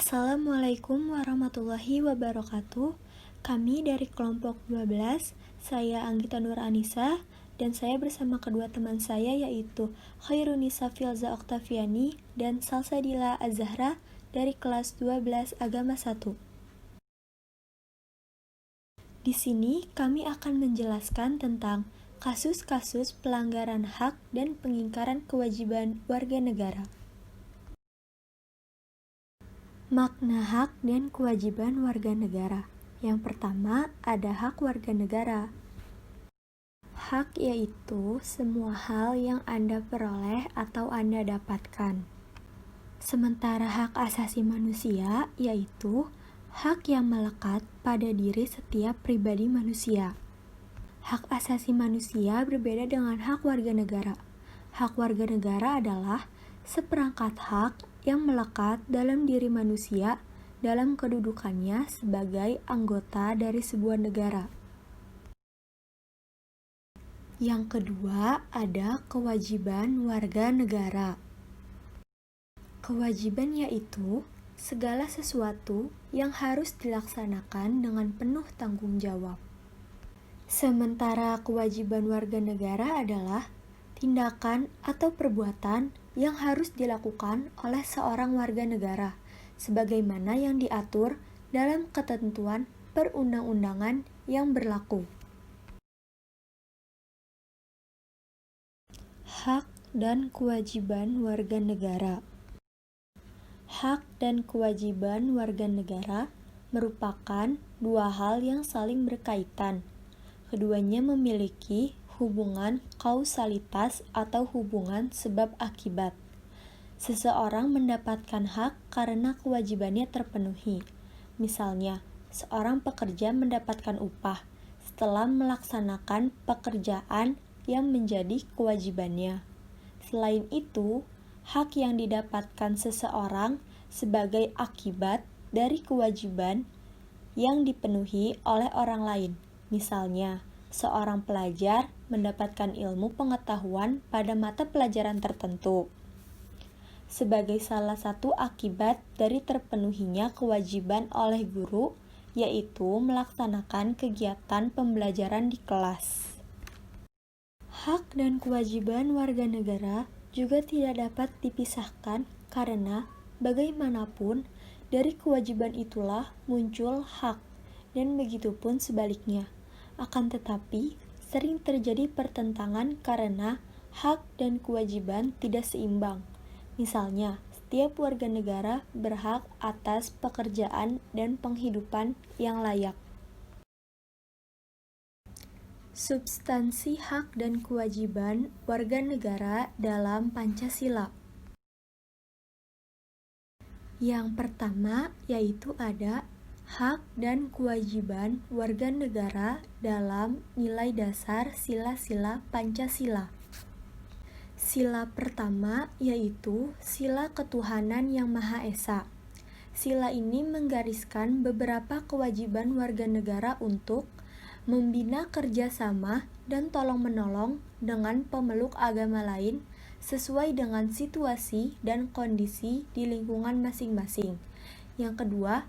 Assalamualaikum warahmatullahi wabarakatuh. Kami dari kelompok 12, saya Anggita Nur Anissa, dan saya bersama kedua teman saya yaitu Khairunisa Filza Oktaviani dan Salsadila Azahra dari kelas 12 Agama 1. Di sini kami akan menjelaskan tentang kasus-kasus pelanggaran hak dan pengingkaran kewajiban warga negara. Makna hak dan kewajiban warga negara. Yang pertama, ada hak warga negara. Hak yaitu semua hal yang Anda peroleh atau Anda dapatkan. Sementara hak asasi manusia yaitu hak yang melekat pada diri setiap pribadi manusia. Hak asasi manusia berbeda dengan hak warga negara. Hak warga negara adalah seperangkat hak yang melekat dalam diri manusia dalam kedudukannya sebagai anggota dari sebuah negara. Yang kedua, ada kewajiban warga negara. Kewajiban yaitu segala sesuatu yang harus dilaksanakan dengan penuh tanggung jawab. Sementara kewajiban warga negara adalah tindakan atau perbuatan yang harus dilakukan oleh seorang warga negara, sebagaimana yang diatur dalam ketentuan perundang-undangan yang berlaku. Hak dan kewajiban warga negara. Hak dan kewajiban warga negara merupakan dua hal yang saling berkaitan. Keduanya memiliki hubungan kausalitas atau hubungan sebab akibat. Seseorang mendapatkan hak karena kewajibannya terpenuhi. Misalnya, seorang pekerja mendapatkan upah setelah melaksanakan pekerjaan yang menjadi kewajibannya. Selain itu, hak yang didapatkan seseorang sebagai akibat dari kewajiban yang dipenuhi oleh orang lain. Misalnya, seorang pelajar mendapatkan ilmu pengetahuan pada mata pelajaran tertentu. Sebagai salah satu akibat dari terpenuhinya kewajiban oleh guru, yaitu melaksanakan kegiatan pembelajaran di kelas. Hak dan kewajiban warga negara juga tidak dapat dipisahkan karena bagaimanapun dari kewajiban itulah muncul hak, dan begitupun sebaliknya. Akan tetapi, sering terjadi pertentangan karena hak dan kewajiban tidak seimbang. Misalnya, setiap warga negara berhak atas pekerjaan dan penghidupan yang layak. Substansi hak dan kewajiban warga negara dalam Pancasila. Yang pertama yaitu ada hak dan kewajiban warga negara dalam nilai dasar sila-sila Pancasila. Sila pertama yaitu sila ketuhanan yang Maha Esa. Sila ini menggariskan beberapa kewajiban warga negara untuk membina kerjasama dan tolong-menolong dengan pemeluk agama lain sesuai dengan situasi dan kondisi di lingkungan masing-masing. Yang kedua,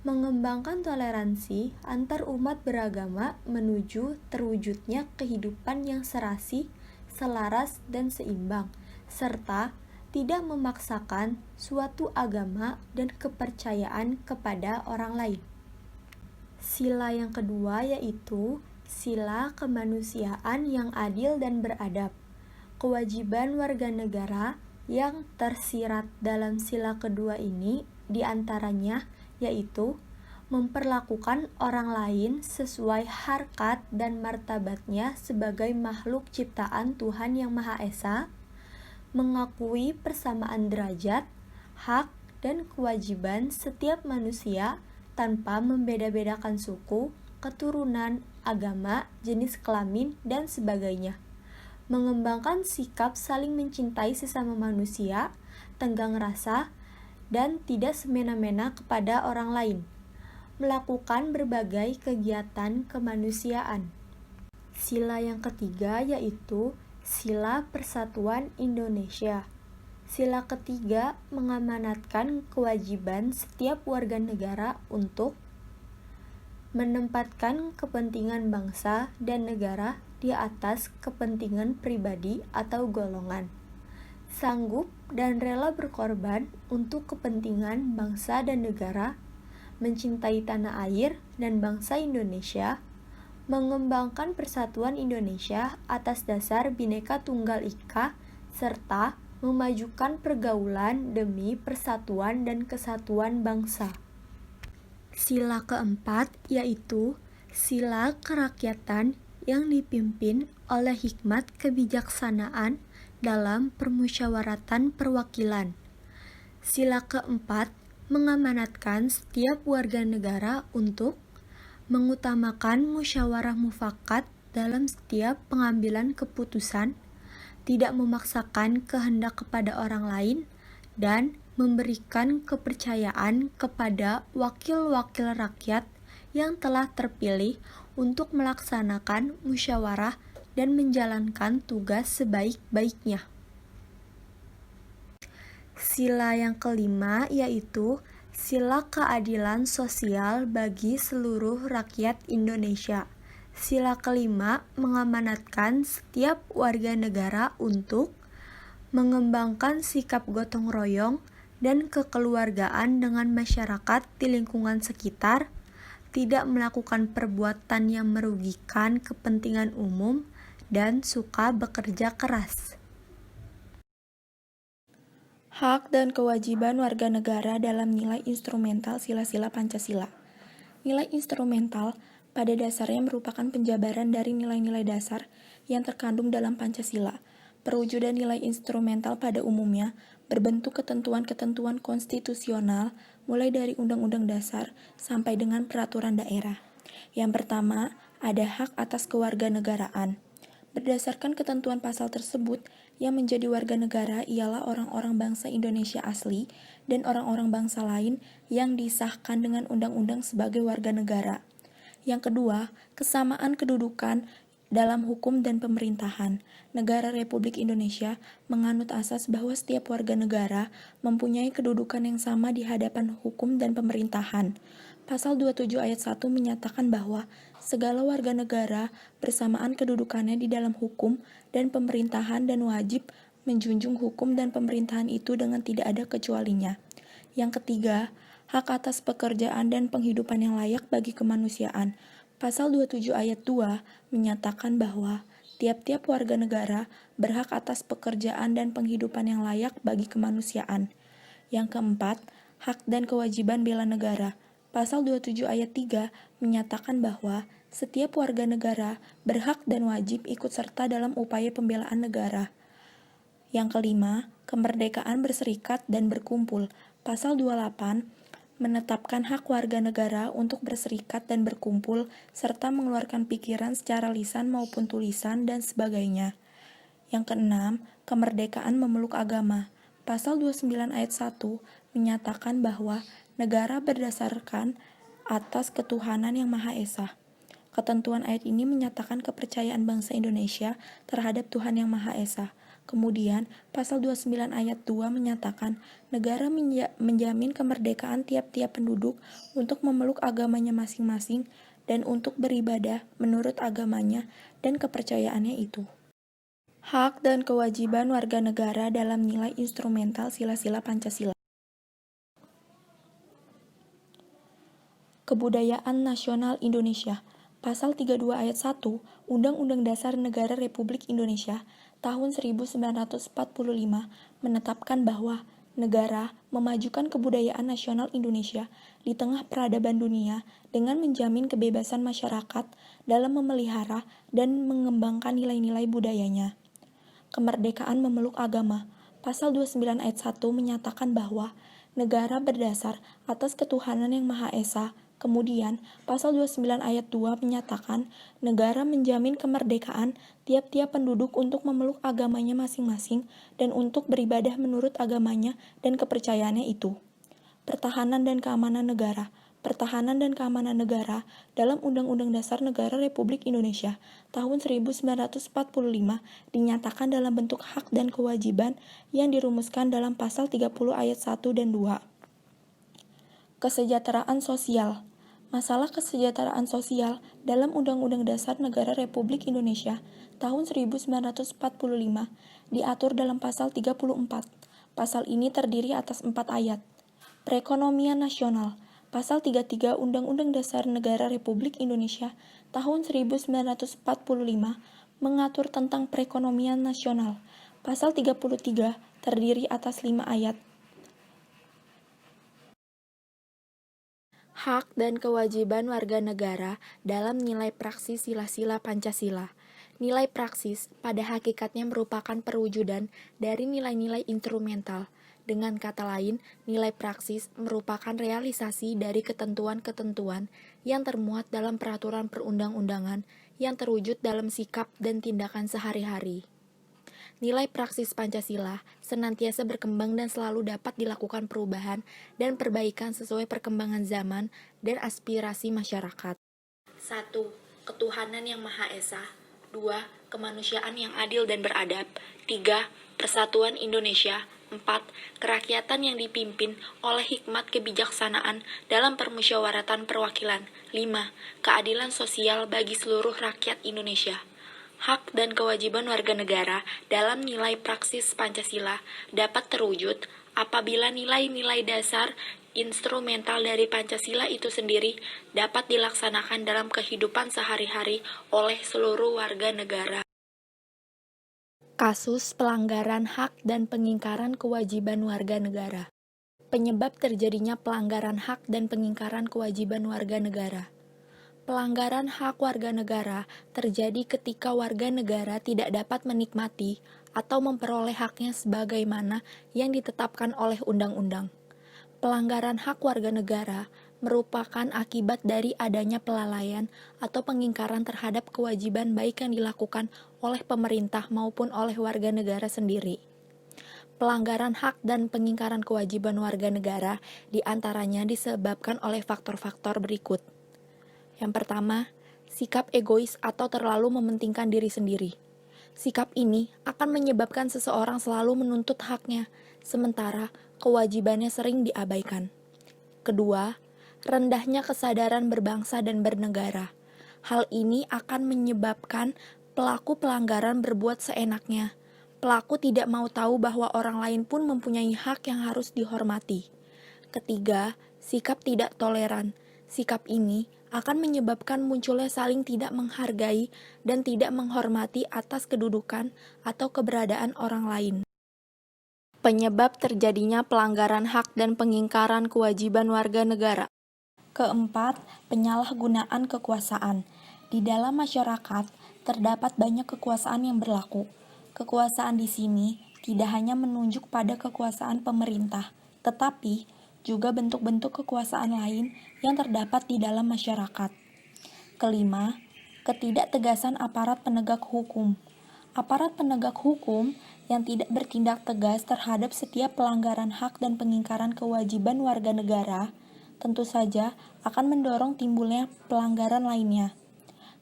mengembangkan toleransi antar umat beragama menuju terwujudnya kehidupan yang serasi, selaras, dan seimbang, serta tidak memaksakan suatu agama dan kepercayaan kepada orang lain. Sila yang kedua yaitu sila kemanusiaan yang adil dan beradab. Kewajiban warga negara yang tersirat dalam sila kedua ini diantaranya yaitu memperlakukan orang lain sesuai harkat dan martabatnya sebagai makhluk ciptaan Tuhan Yang Maha Esa, mengakui persamaan derajat, hak, dan kewajiban setiap manusia tanpa membeda-bedakan suku, keturunan, agama, jenis kelamin, dan sebagainya. Mengembangkan sikap saling mencintai sesama manusia, tenggang rasa, dan tidak semena-mena kepada orang lain. Melakukan berbagai kegiatan kemanusiaan. Sila yang ketiga yaitu Sila Persatuan Indonesia. Sila ketiga mengamanatkan kewajiban setiap warga negara untuk menempatkan kepentingan bangsa dan negara di atas kepentingan pribadi atau golongan, sanggup dan rela berkorban untuk kepentingan bangsa dan negara, mencintai tanah air dan bangsa Indonesia, mengembangkan persatuan Indonesia atas dasar Bhinneka Tunggal Ika, serta memajukan pergaulan demi persatuan dan kesatuan bangsa. Sila keempat yaitu sila kerakyatan yang dipimpin oleh hikmat kebijaksanaan dalam permusyawaratan perwakilan. Sila keempat mengamanatkan setiap warga negara untuk mengutamakan musyawarah mufakat dalam setiap pengambilan keputusan, tidak memaksakan kehendak kepada orang lain, dan memberikan kepercayaan kepada wakil-wakil rakyat yang telah terpilih untuk melaksanakan musyawarah dan menjalankan tugas sebaik-baiknya. Sila yang kelima yaitu sila keadilan sosial bagi seluruh rakyat Indonesia. Sila kelima mengamanatkan setiap warga negara untuk mengembangkan sikap gotong royong dan kekeluargaan dengan masyarakat di lingkungan sekitar, tidak melakukan perbuatan yang merugikan kepentingan umum, dan suka bekerja keras. Hak dan kewajiban warga negara dalam nilai instrumental sila-sila Pancasila. Nilai instrumental pada dasarnya merupakan penjabaran dari nilai-nilai dasar yang terkandung dalam Pancasila. Perwujudan nilai instrumental pada umumnya berbentuk ketentuan-ketentuan konstitusional mulai dari Undang-Undang Dasar sampai dengan peraturan daerah. Yang pertama, ada hak atas kewarganegaraan. Berdasarkan ketentuan pasal tersebut, yang menjadi warga negara ialah orang-orang bangsa Indonesia asli dan orang-orang bangsa lain yang disahkan dengan undang-undang sebagai warga negara. Yang kedua, kesamaan kedudukan dalam hukum dan pemerintahan. Negara Republik Indonesia menganut asas bahwa setiap warga negara mempunyai kedudukan yang sama di hadapan hukum dan pemerintahan. Pasal 27 ayat 1 menyatakan bahwa segala warga negara bersamaan kedudukannya di dalam hukum dan pemerintahan dan wajib menjunjung hukum dan pemerintahan itu dengan tidak ada kecualinya. Yang ketiga, hak atas pekerjaan dan penghidupan yang layak bagi kemanusiaan. Pasal 27 ayat 2 menyatakan bahwa tiap-tiap warga negara berhak atas pekerjaan dan penghidupan yang layak bagi kemanusiaan. Yang keempat, hak dan kewajiban bela negara. Pasal 27 ayat 3 menyatakan bahwa setiap warga negara berhak dan wajib ikut serta dalam upaya pembelaan negara. Yang kelima, kemerdekaan berserikat dan berkumpul. Pasal 28 menetapkan hak warga negara untuk berserikat dan berkumpul, serta mengeluarkan pikiran secara lisan maupun tulisan, dan sebagainya. Yang keenam, kemerdekaan memeluk agama. Pasal 29 ayat 1 menyatakan bahwa negara berdasarkan atas ketuhanan yang Maha Esa. Ketentuan ayat ini menyatakan kepercayaan bangsa Indonesia terhadap Tuhan yang Maha Esa. Kemudian, pasal 29 ayat 2 menyatakan negara menjamin kemerdekaan tiap-tiap penduduk untuk memeluk agamanya masing-masing dan untuk beribadah menurut agamanya dan kepercayaannya itu. Hak dan kewajiban warga negara dalam nilai instrumental sila-sila Pancasila. Kebudayaan Nasional Indonesia. Pasal 32 ayat 1 Undang-Undang Dasar Negara Republik Indonesia tahun 1945 menetapkan bahwa negara memajukan kebudayaan nasional Indonesia di tengah peradaban dunia dengan menjamin kebebasan masyarakat dalam memelihara dan mengembangkan nilai-nilai budayanya. Kemerdekaan memeluk agama. Pasal 29 ayat 1 menyatakan bahwa negara berdasar atas ketuhanan yang Maha Esa. Kemudian, pasal 29 ayat 2 menyatakan negara menjamin kemerdekaan tiap-tiap penduduk untuk memeluk agamanya masing-masing dan untuk beribadah menurut agamanya dan kepercayaannya itu. Pertahanan dan keamanan negara. Pertahanan dan Keamanan Negara dalam Undang-Undang Dasar Negara Republik Indonesia tahun 1945 dinyatakan dalam bentuk hak dan kewajiban yang dirumuskan dalam pasal 30 ayat 1 dan 2. Kesejahteraan sosial. Masalah kesejahteraan sosial dalam Undang-Undang Dasar Negara Republik Indonesia tahun 1945 diatur dalam pasal 34. Pasal ini terdiri atas 4 ayat. Perekonomian nasional. Pasal 33 Undang-Undang Dasar Negara Republik Indonesia tahun 1945 mengatur tentang perekonomian nasional. Pasal 33 terdiri atas 5 ayat. Hak dan kewajiban warga negara dalam nilai praksis sila-sila Pancasila. Nilai praksis pada hakikatnya merupakan perwujudan dari nilai-nilai instrumental. Dengan kata lain, nilai praksis merupakan realisasi dari ketentuan-ketentuan yang termuat dalam peraturan perundang-undangan yang terwujud dalam sikap dan tindakan sehari-hari. Nilai praksis Pancasila senantiasa berkembang dan selalu dapat dilakukan perubahan dan perbaikan sesuai perkembangan zaman dan aspirasi masyarakat. 1. Ketuhanan yang Maha Esa. 2. Kemanusiaan yang adil dan beradab. 3. Persatuan Indonesia. 4. Kerakyatan yang dipimpin oleh hikmat kebijaksanaan dalam permusyawaratan perwakilan. 5. Keadilan sosial bagi seluruh rakyat Indonesia. Hak dan kewajiban warga negara dalam nilai praksis Pancasila dapat terwujud apabila nilai-nilai dasar instrumental dari Pancasila itu sendiri dapat dilaksanakan dalam kehidupan sehari-hari oleh seluruh warga negara. Kasus pelanggaran hak dan pengingkaran kewajiban warga negara. Penyebab terjadinya pelanggaran hak dan pengingkaran kewajiban warga negara. Pelanggaran hak warga negara terjadi ketika warga negara tidak dapat menikmati atau memperoleh haknya sebagaimana yang ditetapkan oleh undang-undang. Pelanggaran hak warga negara merupakan akibat dari adanya kelalaian atau pengingkaran terhadap kewajiban baik yang dilakukan oleh pemerintah maupun oleh warga negara sendiri. Pelanggaran hak dan pengingkaran kewajiban warga negara diantaranya disebabkan oleh faktor-faktor berikut. Yang pertama, sikap egois atau terlalu mementingkan diri sendiri. Sikap ini akan menyebabkan seseorang selalu menuntut haknya, sementara kewajibannya sering diabaikan. Kedua, rendahnya kesadaran berbangsa dan bernegara. Hal ini akan menyebabkan pelaku pelanggaran berbuat seenaknya. Pelaku tidak mau tahu bahwa orang lain pun mempunyai hak yang harus dihormati. Ketiga, sikap tidak toleran. Sikap ini akan menyebabkan munculnya saling tidak menghargai dan tidak menghormati atas kedudukan atau keberadaan orang lain. Penyebab terjadinya pelanggaran hak dan pengingkaran kewajiban warga negara. Keempat, penyalahgunaan kekuasaan. Di dalam masyarakat, terdapat banyak kekuasaan yang berlaku. Kekuasaan di sini tidak hanya menunjuk pada kekuasaan pemerintah, tetapi juga bentuk-bentuk kekuasaan lain yang terdapat di dalam masyarakat. Kelima, ketidaktegasan aparat penegak hukum. Aparat penegak hukum yang tidak bertindak tegas terhadap setiap pelanggaran hak dan pengingkaran kewajiban warga negara tentu saja akan mendorong timbulnya pelanggaran lainnya.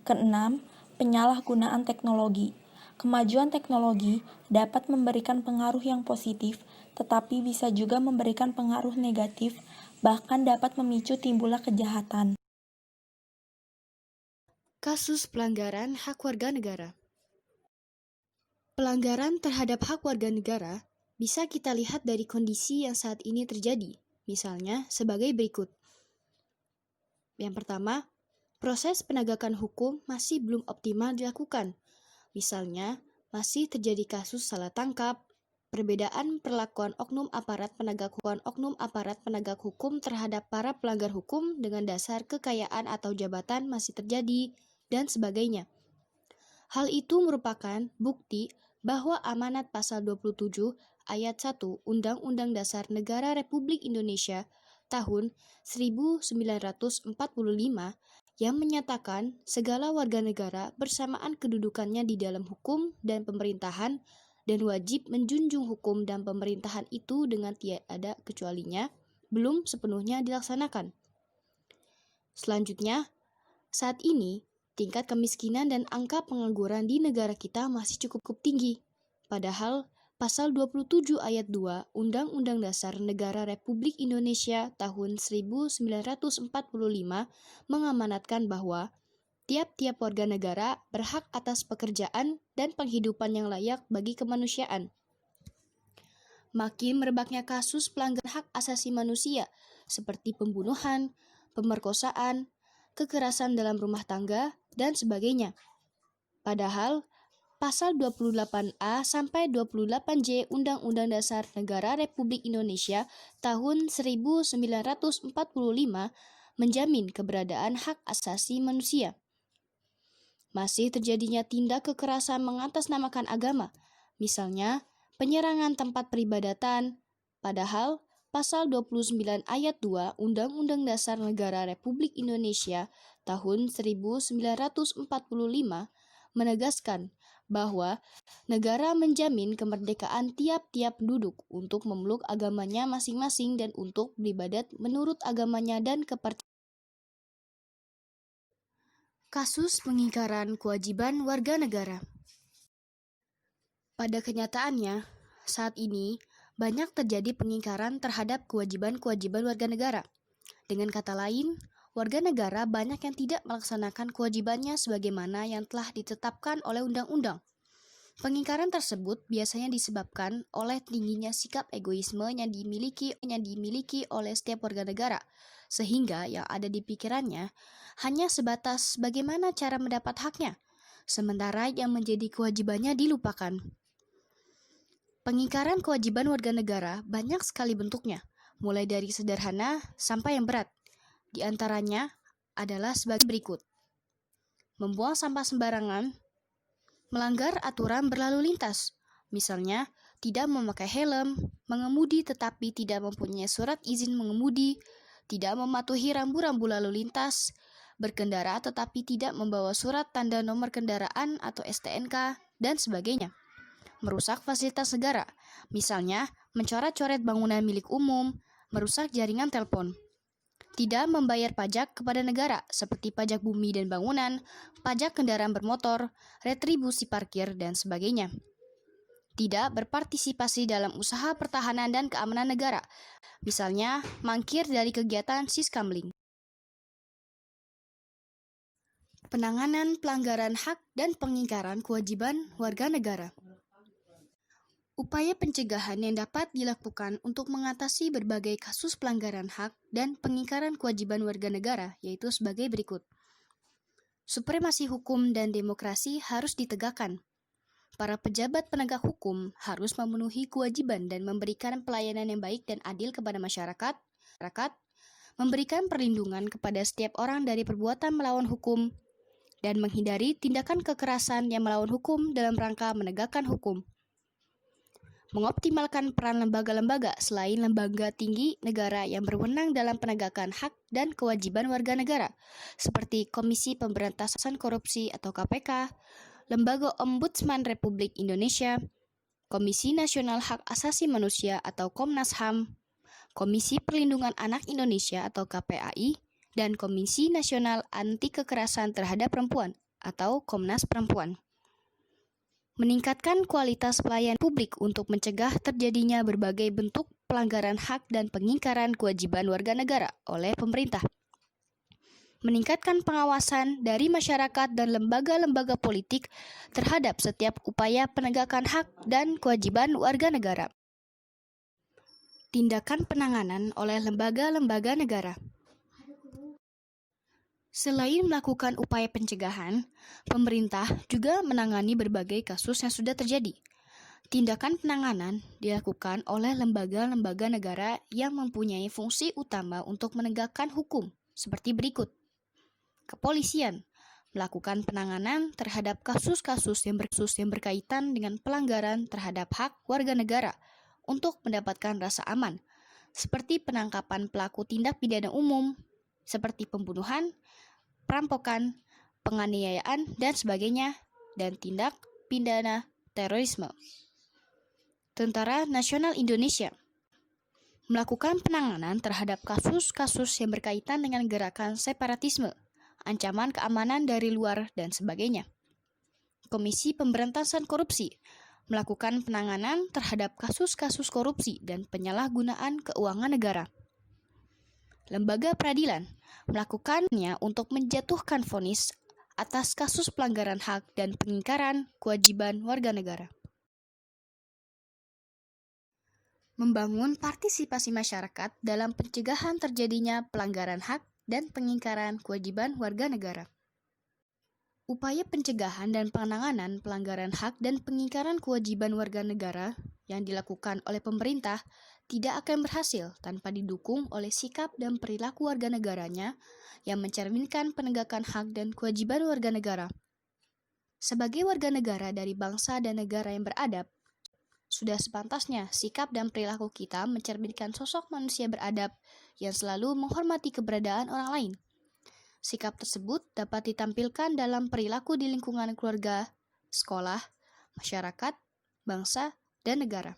Keenam, penyalahgunaan teknologi. Kemajuan teknologi dapat memberikan pengaruh yang positif, tetapi bisa juga memberikan pengaruh negatif, bahkan dapat memicu timbulnya kejahatan. Kasus pelanggaran hak warga negara. Pelanggaran terhadap hak warga negara bisa kita lihat dari kondisi yang saat ini terjadi. Misalnya sebagai berikut. Yang pertama, proses penegakan hukum masih belum optimal dilakukan. Misalnya, masih terjadi kasus salah tangkap, perbedaan perlakuan oknum aparat penegak hukum terhadap para pelanggar hukum dengan dasar kekayaan atau jabatan masih terjadi, dan sebagainya. Hal itu merupakan bukti bahwa amanat pasal 27 ayat 1 Undang-Undang Dasar Negara Republik Indonesia tahun 1945 yang menyatakan segala warga negara bersamaan kedudukannya di dalam hukum dan pemerintahan dan wajib menjunjung hukum dan pemerintahan itu dengan tiada kecualinya, belum sepenuhnya dilaksanakan. Selanjutnya, saat ini tingkat kemiskinan dan angka pengangguran di negara kita masih cukup tinggi. Padahal Pasal 27 ayat 2 Undang-Undang Dasar Negara Republik Indonesia tahun 1945 mengamanatkan bahwa tiap-tiap warga negara berhak atas pekerjaan dan penghidupan yang layak bagi kemanusiaan. Makin merebaknya kasus pelanggaran hak asasi manusia seperti pembunuhan, pemerkosaan, kekerasan dalam rumah tangga, dan sebagainya. Padahal Pasal 28A sampai 28J Undang-Undang Dasar Negara Republik Indonesia tahun 1945 menjamin keberadaan hak asasi manusia. Masih terjadinya tindak kekerasan mengatasnamakan agama, misalnya penyerangan tempat peribadatan, padahal Pasal 29 ayat 2 Undang-Undang Dasar Negara Republik Indonesia tahun 1945 menegaskan bahwa negara menjamin kemerdekaan tiap-tiap penduduk untuk memeluk agamanya masing-masing dan untuk beribadat menurut agamanya dan kepercayaan. Kasus pengingkaran kewajiban warga negara. Pada kenyataannya, saat ini banyak terjadi pengingkaran terhadap kewajiban-kewajiban warga negara. Dengan kata lain, warga negara banyak yang tidak melaksanakan kewajibannya sebagaimana yang telah ditetapkan oleh undang-undang. Pengingkaran tersebut biasanya disebabkan oleh tingginya sikap egoisme yang dimiliki oleh setiap warga negara, sehingga yang ada di pikirannya hanya sebatas bagaimana cara mendapat haknya, sementara yang menjadi kewajibannya dilupakan. Pengingkaran kewajiban warga negara banyak sekali bentuknya, mulai dari sederhana sampai yang berat. Di antaranya adalah sebagai berikut. Membuang sampah sembarangan, melanggar aturan berlalu lintas, misalnya tidak memakai helm, mengemudi tetapi tidak mempunyai surat izin mengemudi, tidak mematuhi rambu-rambu lalu lintas, berkendara tetapi tidak membawa surat tanda nomor kendaraan atau STNK, dan sebagainya. Merusak fasilitas negara, misalnya mencoret-coret bangunan milik umum, merusak jaringan telepon. Tidak membayar pajak kepada negara seperti pajak bumi dan bangunan, pajak kendaraan bermotor, retribusi parkir, dan sebagainya. Tidak berpartisipasi dalam usaha pertahanan dan keamanan negara, misalnya mangkir dari kegiatan siskamling. Penanganan pelanggaran hak dan pengingkaran kewajiban warga negara. Upaya pencegahan yang dapat dilakukan untuk mengatasi berbagai kasus pelanggaran hak dan pengingkaran kewajiban warga negara yaitu sebagai berikut. Supremasi hukum dan demokrasi harus ditegakkan. Para pejabat penegak hukum harus memenuhi kewajiban dan memberikan pelayanan yang baik dan adil kepada masyarakat, memberikan perlindungan kepada setiap orang dari perbuatan melawan hukum, dan menghindari tindakan kekerasan yang melawan hukum dalam rangka menegakkan hukum. Mengoptimalkan peran lembaga-lembaga selain lembaga tinggi negara yang berwenang dalam penegakan hak dan kewajiban warga negara, seperti Komisi Pemberantasan Korupsi atau KPK, Lembaga Ombudsman Republik Indonesia, Komisi Nasional Hak Asasi Manusia atau Komnas HAM, Komisi Perlindungan Anak Indonesia atau KPAI, dan Komisi Nasional Anti Kekerasan Terhadap Perempuan atau Komnas Perempuan. Meningkatkan kualitas pelayanan publik untuk mencegah terjadinya berbagai bentuk pelanggaran hak dan pengingkaran kewajiban warga negara oleh pemerintah. Meningkatkan pengawasan dari masyarakat dan lembaga-lembaga politik terhadap setiap upaya penegakan hak dan kewajiban warga negara. Tindakan penanganan oleh lembaga-lembaga negara. Selain melakukan upaya pencegahan, pemerintah juga menangani berbagai kasus yang sudah terjadi. Tindakan penanganan dilakukan oleh lembaga-lembaga negara yang mempunyai fungsi utama untuk menegakkan hukum, seperti berikut. Kepolisian melakukan penanganan terhadap kasus-kasus yang berkaitan dengan pelanggaran terhadap hak warga negara untuk mendapatkan rasa aman, seperti penangkapan pelaku tindak pidana umum, seperti pembunuhan, perampokan, penganiayaan, dan sebagainya, dan tindak pidana terorisme. Tentara Nasional Indonesia melakukan penanganan terhadap kasus-kasus yang berkaitan dengan gerakan separatisme, ancaman keamanan dari luar, dan sebagainya. Komisi Pemberantasan Korupsi melakukan penanganan terhadap kasus-kasus korupsi dan penyalahgunaan keuangan negara. Lembaga peradilan melakukannya untuk menjatuhkan vonis atas kasus pelanggaran hak dan pengingkaran kewajiban warga negara. Membangun partisipasi masyarakat dalam pencegahan terjadinya pelanggaran hak dan pengingkaran kewajiban warga negara. Upaya pencegahan dan penanganan pelanggaran hak dan pengingkaran kewajiban warga negara yang dilakukan oleh pemerintah tidak akan berhasil tanpa didukung oleh sikap dan perilaku warga negaranya yang mencerminkan penegakan hak dan kewajiban warga negara. Sebagai warga negara dari bangsa dan negara yang beradab, sudah sepantasnya sikap dan perilaku kita mencerminkan sosok manusia beradab yang selalu menghormati keberadaan orang lain. Sikap tersebut dapat ditampilkan dalam perilaku di lingkungan keluarga, sekolah, masyarakat, bangsa, dan negara.